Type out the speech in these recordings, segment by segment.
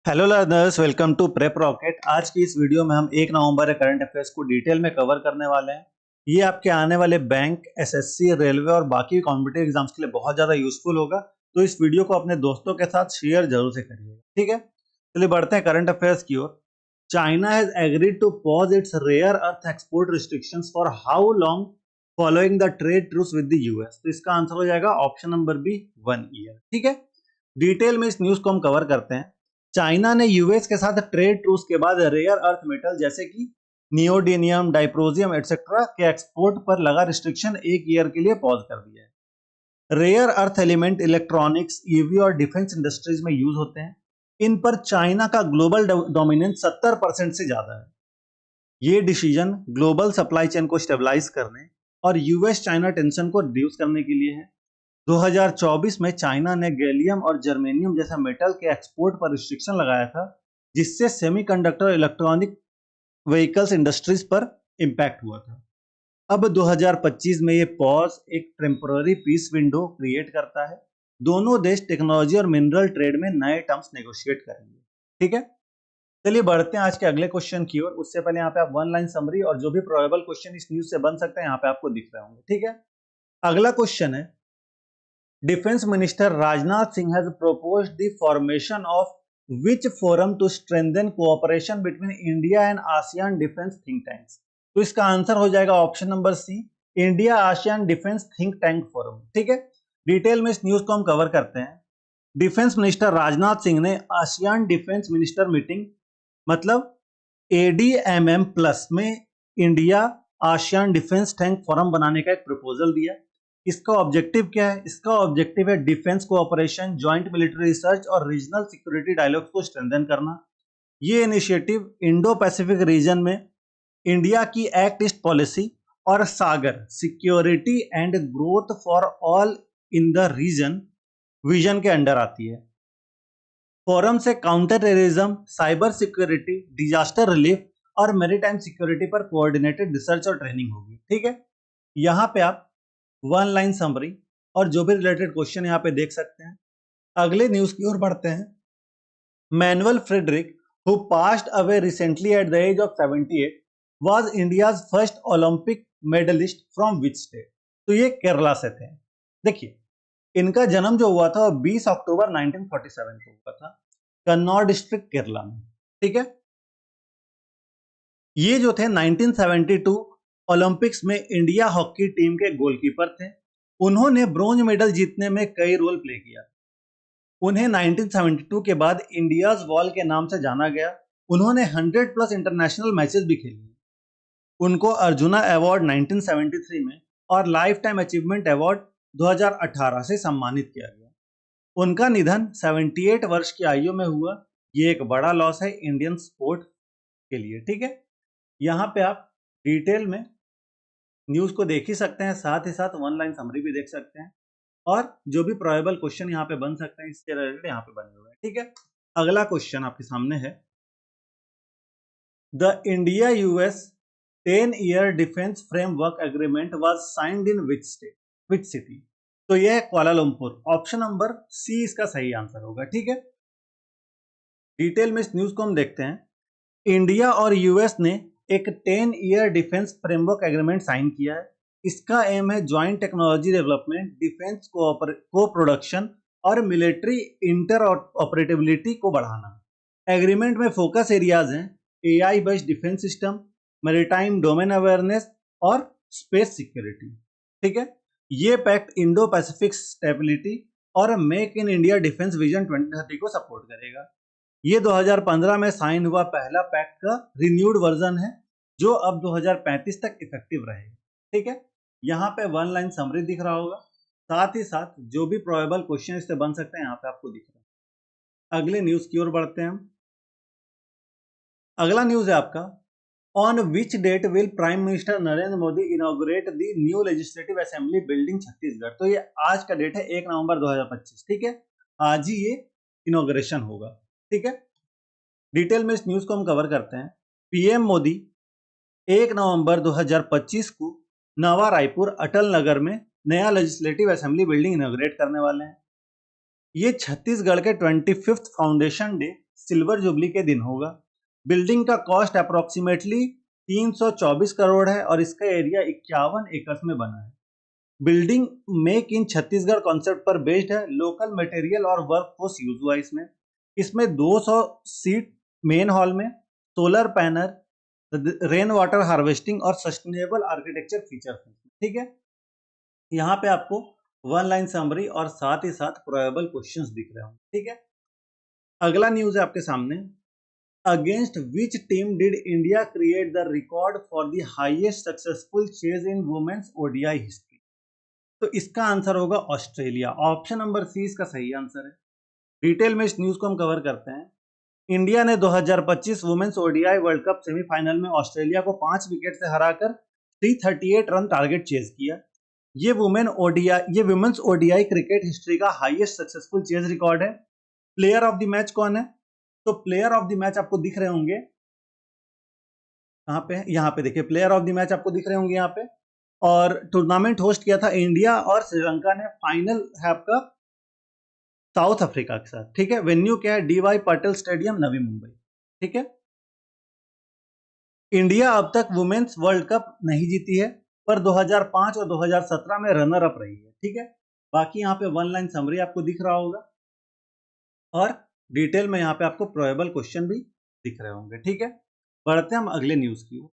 Hello learners, welcome to Prep Rocket. आज की इस वीडियो में हम 1 नवंबर करंट अफेयर्स को डिटेल में कवर करने वाले हैं। ये आपके आने वाले बैंक, एसएससी, रेलवे और बाकी कॉम्पिटिटिव एग्जाम्स के लिए बहुत ज़्यादा यूजफुल होगा। तो इस वीडियो को अपने दोस्तों के साथ शेयर जरूर से करिएगा, ठीक है। चलिए बढ़ते हैं करंट अफेयर्स की ओर। China has agreed to pause its rare earth export restrictions for how long following the trade truce with the US. तो इसका आंसर हो जाएगा ऑप्शन नंबर बी, 1 ईयर, ठीक है। डिटेल में इस न्यूज को हम कवर करते हैं। चाइना ने यूएस के साथ ट्रेड ट्रूस के बाद रेयर अर्थ मेटल जैसे कि नियोडीनियम, डाइप्रोजियम एक्सेट्रा के एक्सपोर्ट पर लगा रिस्ट्रिक्शन 1 ईयर के लिए पॉज कर दिया है। Rare earth element electronics, EV और डिफेंस इंडस्ट्रीज में यूज होते हैं। इन पर चाइना का ग्लोबल डोमिनेंस 70% से ज्यादा है। ये डिसीजन ग्लोबल सप्लाई चेन को स्टेबलाइज करने और यूएस चाइना टेंशन को रिड्यूस करने के लिए है। 2024 में चाइना ने गैलियम और जर्मेनियम जैसा मेटल के एक्सपोर्ट पर रिस्ट्रिक्शन लगाया था, जिससे सेमीकंडक्टर इलेक्ट्रॉनिक व्हीकल्स इंडस्ट्रीज पर इंपैक्ट हुआ था। अब 2025 में ये पॉज एक टेम्पररी पीस विंडो क्रिएट करता है। दोनों देश टेक्नोलॉजी और मिनरल ट्रेड में नए टर्म्स नेगोशिएट करेंगे, ठीक है। चलिए बढ़ते हैं आज के अगले क्वेश्चन की ओर। उससे पहले यहाँ पे आप वन लाइन समरी और जो भी प्रोबेबल क्वेश्चन इस न्यूज से बन सकते हैं यहाँ पे आपको दिख रहे होंगे, ठीक है। अगला क्वेश्चन है, Defense Minister Rajnath Singh has proposed the formation of which forum to strengthen cooperation between India and ASEAN defense think tanks। तो इसका आंसर हो जाएगा option number C, India ASEAN defence think tank forum, ठीक है। Detail में इस news को हम कवर करते हैं। डिफेंस मिनिस्टर राजनाथ सिंह ने आसियान डिफेंस मिनिस्टर मीटिंग मतलब ADMM प्लस में India ASEAN defence tank forum बनाने का एक प्रपोजल दिया। इसका ऑब्जेक्टिव क्या है? इसका ऑब्जेक्टिव है defence cooperation, joint military research और रीजनल सिक्योरिटी डायलॉग को स्ट्रेंथन करना। ये इनिशिएटिव इंडो पैसिफिक रीजन में इंडिया की एक्ट ईस्ट पॉलिसी और Sagar security and growth for all in the region vision के अंडर आती है। फोरम से counter terrorism, cyber security, disaster relief और मैरीटाइम सिक्योरिटी पर कोऑर्डिनेटेड रिसर्च और ट्रेनिंग होगी, ठीक है। यहाँ पे आप वन लाइन समरी और जो भी रिलेटेड क्वेश्चन यहाँ पे देख सकते हैं। अगले न्यूज की ओर बढ़ते हैं। Manuel Frederick, who passed away recently at the age of 78, was India's first Olympic medallist from which state. तो ये केरला से थे। देखिए, इनका जन्म जो हुआ था वो 20 अक्टूबर 1947 को हुआ था, कन्नौर डिस्ट्रिक्ट केरला में, ठीक है। ये जो थे 1972 ओलंपिक्स में इंडिया हॉकी टीम के गोलकीपर थे। उन्होंने ब्रोंज मेडल जीतने में कई रोल प्ले किया। उन्हें 1972 के बाद इंडियाज वॉल के नाम से जाना गया। उन्होंने 100+ इंटरनेशनल मैचेस भी खेली। उनको अर्जुना अवार्ड 1973 में और लाइफ टाइम अचीवमेंट अवार्ड 2018 से सम्मानित किया गया। उनका निधन 78 वर्ष की आयु में हुआ। ये एक बड़ा लॉस है इंडियन स्पोर्ट के लिए, ठीक है। यहाँ पे आप डिटेल में न्यूज को देख ही सकते हैं, साथ ही साथ वन लाइन समरी भी देख सकते हैं और जो भी प्रोबेबल क्वेश्चन यहाँ पे बन सकते हैं इससे रिलेटेड यहाँ पे बने हुए हैं, ठीक है। अगला क्वेश्चन आपके सामने है, the India US 10-year defence framework agreement was signed in which state, which city. तो यह है कुआलालंपुर। ऑप्शन नंबर सी इसका सही आंसर होगा, ठीक है। डिटेल में इस न्यूज को हम देखते हैं। इंडिया और यूएस ने एक 10-year defence framework agreement sign किया है। इसका एम है ज्वाइंट टेक्नोलॉजी डेवलपमेंट, डिफेंस को प्रोडक्शन और मिलिट्री इंटर ऑपरेटिबिलिटी को बढ़ाना। एग्रीमेंट में फोकस एरियाज हैं AI based defence system, maritime domain awareness और स्पेस सिक्योरिटी, ठीक है। ये पैक्ट इंडो पैसिफिक स्टेबिलिटी और make in India defence vision 2030 को सपोर्ट करेगा। ये 2015 में साइन हुआ पहला पैक्ट का रिन्यूड वर्जन है जो अब 2035 तक इफेक्टिव रहेगा, ठीक है। यहाँ पे वन लाइन समरी दिख रहा होगा, साथ ही साथ जो भी प्रोबेबल क्वेश्चन इससे बन सकते हैं यहाँ पे आपको दिख रहा है। अगले न्यूज की ओर बढ़ते हैं हम। अगला न्यूज है आपका, on which date will prime minister Narendra Modi inaugurate the new legislative assembly building Chhattisgarh. तो ये आज का डेट है 1 नवंबर 2025, ठीक है। आज ही ये इनॉग्रेशन होगा, ठीक है। डिटेल में इस न्यूज को हम कवर करते हैं। पीएम मोदी 1 नवंबर 2025 को नवा रायपुर अटल नगर में नया लेजिस्लेटिव असेंबली बिल्डिंग इनॉग्रेट करने वाले हैं। ये छत्तीसगढ़ के 25th foundation day silver jubilee के दिन होगा। बिल्डिंग का कॉस्ट अप्रोक्सीमेटली 324 करोड़ है और इसका एरिया 51 एकड़ में बना है। Building make in Chhattisgarh concept पर बेस्ड है। लोकल मटेरियल और वर्क फोर्स यूज हुआ इसमें 200 सीट मेन हॉल में, solar panel, rain water harvesting और सस्टेनेबल आर्किटेक्चर फीचर। ठीक है, यहाँ पे आपको वन लाइन समरी और साथ ही साथ प्रोबेबल क्वेश्चंस दिख रहे होंगे। ठीक है, अगला न्यूज है आपके सामने। Against which team did India create the record for the highest successful chase in women's ODI history? तो इसका आंसर होगा ऑस्ट्रेलिया। ऑप्शन नंबर सी इसका सही आंसर है। डिटेल में इस न्यूज को हम कवर करते हैं। इंडिया ने 2025 women's ODI world cup semifinal में ऑस्ट्रेलिया को 5 विकेट से हराकर 338 रन टारगेट चेज किया। ये वुमेन्स ओडीआई क्रिकेट हिस्ट्री का हाईएस्ट सक्सेसफुल चेज रिकॉर्ड है। प्लेयर ऑफ द मैच कौन है? तो प्लेयर ऑफ द मैच आपको दिख रहे होंगे कहां पे, यहाँ पे देखिए, प्लेयर ऑफ द मैच आपको दिख रहे होंगे यहाँ पे। और टूर्नामेंट होस्ट किया था इंडिया और श्रीलंका ने। फाइनल है आपका साउथ अफ्रीका के साथ। ठीक है, वेन्यू क्या है? D Y Patil stadium, Navi Mumbai. ठीक है, इंडिया अब तक वुमेन्स वर्ल्ड कप नहीं जीती है, पर 2005 और 2017 में रनर अप रही है। ठीक है, बाकी यहाँ पे वन लाइन समरी आपको दिख रहा होगा और डिटेल में यहाँ पे आपको प्रोबेबल क्वेश्चन भी दिख रहे होंगे। ठीक है, बढ़ते हैं हम अगले न्यूज की ओर।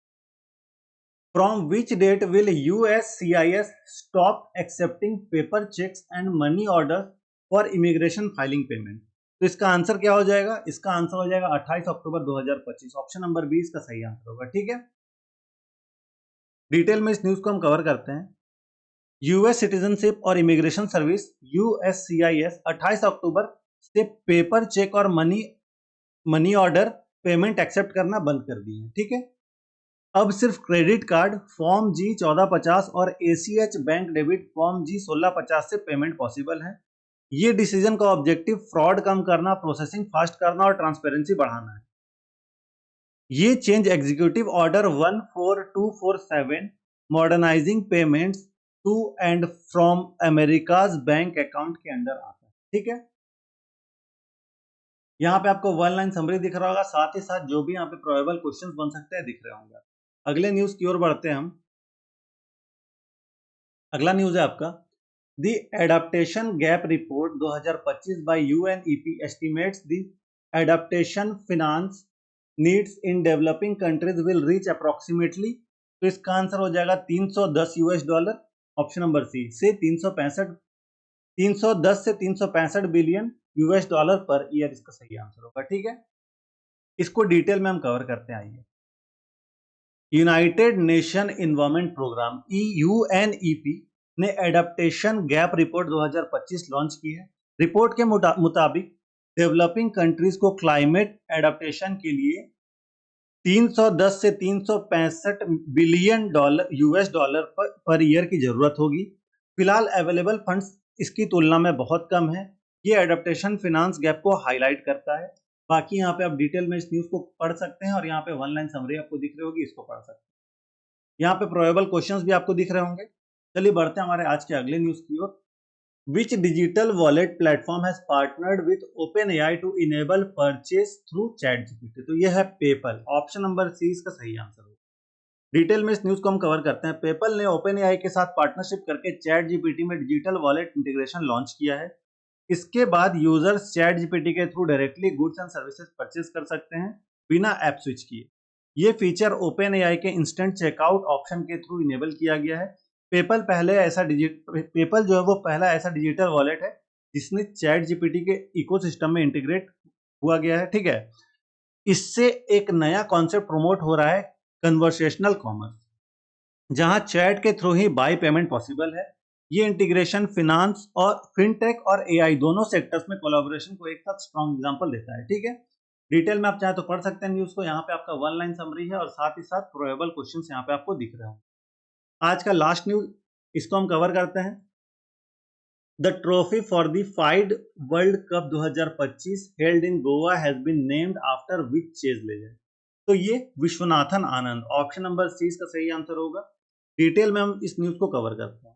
From which date will USCIS stop accepting paper cheques and money order for immigration filing payment? तो इसका आंसर क्या हो जाएगा? इसका आंसर हो जाएगा 28 अक्टूबर 2025। ऑप्शन नंबर 20 का सही आंसर होगा। ठीक है, डिटेल में इस न्यूज को हम कवर करते हैं। यूएस सिटीजनशिप और इमिग्रेशन सर्विस USCIS 28 अक्टूबर से पेपर चेक और मनी ऑर्डर पेमेंट एक्सेप्ट करना बंद कर दिए हैं। ठीक है, अब सिर्फ क्रेडिट कार्ड फॉर्म G1450 और ACH bank debit form G1650 से पेमेंट पॉसिबल है। ये डिसीजन का ऑब्जेक्टिव फ्रॉड कम करना, प्रोसेसिंग फास्ट करना और ट्रांसपेरेंसी बढ़ाना है। ये change executive order 14247 modernising payments to and from America's bank account के अंडर आता है। ठीक है, यहाँ पे आपको वन लाइन समरी दिख रहा होगा, साथ ही साथ जो भी यहाँ पे प्रोबेबल क्वेश्चंस बन सकते हैं दिख रहे होंगे। अगले न्यूज की ओर बढ़ते हैं हम। अगला न्यूज है आपका the adaptation gap report 2025 by UNEP estimates the adaptation finance needs in developing countries will reach approximately. तो इसका आंसर हो जाएगा $310। ऑप्शन नंबर सी से 310 से 365 बिलियन $US पर ईयर इसका सही आंसर होगा। ठीक है, इसको डिटेल में हम कवर करते हैं। आइए, United Nation Environment Programme UNEP ने एडाप्टेशन गैप रिपोर्ट 2025 लॉन्च की है। रिपोर्ट के मुताबिक डेवलपिंग कंट्रीज को क्लाइमेट एडाप्टेशन के लिए 310 से 365 बिलियन $US पर ईयर की जरूरत होगी। फिलहाल अवेलेबल फंड्स इसकी तुलना में बहुत कम है। ये एडाप्टेशन फिनांस गैप को हाईलाइट करता है। बाकी यहाँ पे आप डिटेल में इस न्यूज को पढ़ सकते हैं और यहाँ पे वन लाइन समरी आपको दिख रही होगी, इसको पढ़ सकते हैं। यहाँ पे प्रोबेबल क्वेश्चंस भी आपको दिख रहे होंगे। चलिए बढ़ते हैं हमारे आज के अगले न्यूज की ओर। Which digital wallet platform has partnered with OpenAI to enable purchase through ChatGPT? तो यह है पेपल। ऑप्शन नंबर सी इसका सही आंसर होगा। डिटेल में इस न्यूज को हम कवर करते हैं। पेपल ने OpenAI के साथ पार्टनरशिप करके ChatGPT में डिजिटल वॉलेट इंटीग्रेशन लॉन्च किया है। इसके बाद यूजर्स ChatGPT के through directly goods and services purchase कर सकते हैं बिना ऐप स्विच किए। ये फीचर OpenAI के इंस्टेंट चेकआउट ऑप्शन के थ्रू इनेबल किया गया है। पेपल जो है वो पहला ऐसा डिजिटल वॉलेट है जिसने ChatGPT के इकोसिस्टम में इंटीग्रेट हुआ गया है। ठीक है, इससे एक नया कॉन्सेप्ट प्रमोट हो रहा है, कन्वर्सेशनल कॉमर्स, जहां चैट के through he by payment possible है। ये इंटीग्रेशन फिनांस और फिनटेक और AI दोनों सेक्टर्स में कोलैबोरेशन को एक साथ स्ट्रॉन्ग एग्जांपल देता है। ठीक है, डिटेल में आप चाहे तो पढ़ सकते हैं न्यूज को। यहाँ पे आपका वन लाइन समरी है और साथ ही साथ प्रोबेबल क्वेश्चंस यहाँ पे आपको दिख रहे होंगे। आज का लास्ट न्यूज, इसको हम कवर करते हैं। The trophy for the FIDE world cup 2025 held in Goa has been named after which chess legend? तो ये Viswanathan Anand. Option number C इसका सही आंसर होगा। डिटेल में हम इस न्यूज को कवर करते हैं।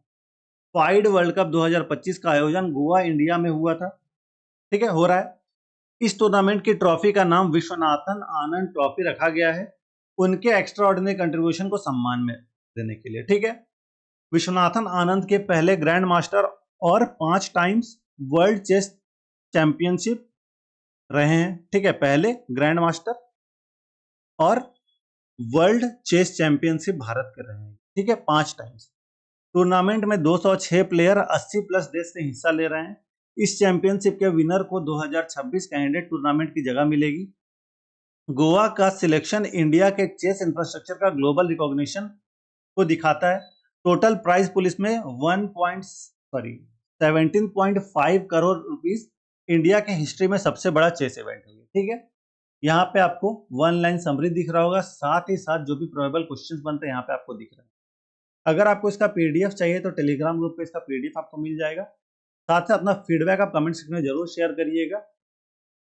फाइड वर्ल्ड कप 2025 का आयोजन गोवा इंडिया में हुआ था। ठीक है, हो रहा है। इस टूर्नामेंट की ट्रॉफी का नाम विश्वनाथन आनंद ट्रॉफी रखा गया है उनके एक्स्ट्रा ऑर्डिनरी कंट्रीब्यूशन को सम्मान में देने के लिए। ठीक है, विश्वनाथन आनंद के पहले ग्रैंड मास्टर और 5 टाइम्स वर्ल्ड चेस चैंपियनशिप रहे हैं। ठीक है, पहले ग्रैंड मास्टर और वर्ल्ड चेस चैंपियनशिप भारत के रहे हैं। ठीक है, 5 टाइम्स। टूर्नामेंट में 206 प्लेयर 80 प्लस देश से हिस्सा ले रहे हैं। इस चैंपियनशिप के विनर को 2026 कैंडिडेट टूर्नामेंट की जगह मिलेगी। गोवा का सिलेक्शन इंडिया के चेस इंफ्रास्ट्रक्चर का ग्लोबल रिकॉग्निशन को दिखाता है। टोटल प्राइज पुल इसमें 17.5 करोड़ रुपीस इंडिया के हिस्ट्री में सबसे बड़ा चेस इवेंट है। ठीक है, यहाँ पे आपको 1 लाइन समरी दिख रहा होगा, साथ ही साथ जो भी प्रोबेबल क्वेश्चंस बनते हैं यहाँ पे आपको दिख रहा है। अगर आपको इसका पीडीएफ चाहिए तो टेलीग्राम ग्रुप पे इसका पीडीएफ आपको मिल जाएगा। साथ ही अपना फीडबैक आप कमेंट सेक्शन में जरूर शेयर करिएगा।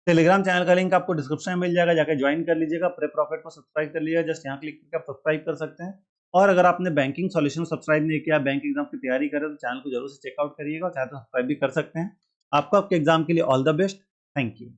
टेलीग्राम चैनल का लिंक आपको डिस्क्रिप्शन में मिल जाएगा, जाकर ज्वाइन कर लीजिएगा। प्रेप प्रॉफिट को सब्सक्राइब कर लीजिएगा, जस्ट यहाँ क्लिक करके आप सब्सक्राइब कर सकते हैं। और अगर आपने बैंकिंग सॉल्यूशन सब्सक्राइब नहीं किया, बैंक एग्जाम की तैयारी करें तो चैनल को जरूर से चेकआउट करिएगा, चाहे तो सब्सक्राइब भी कर सकते हैं। आपको आपके एग्जाम के लिए all the best. Thank you.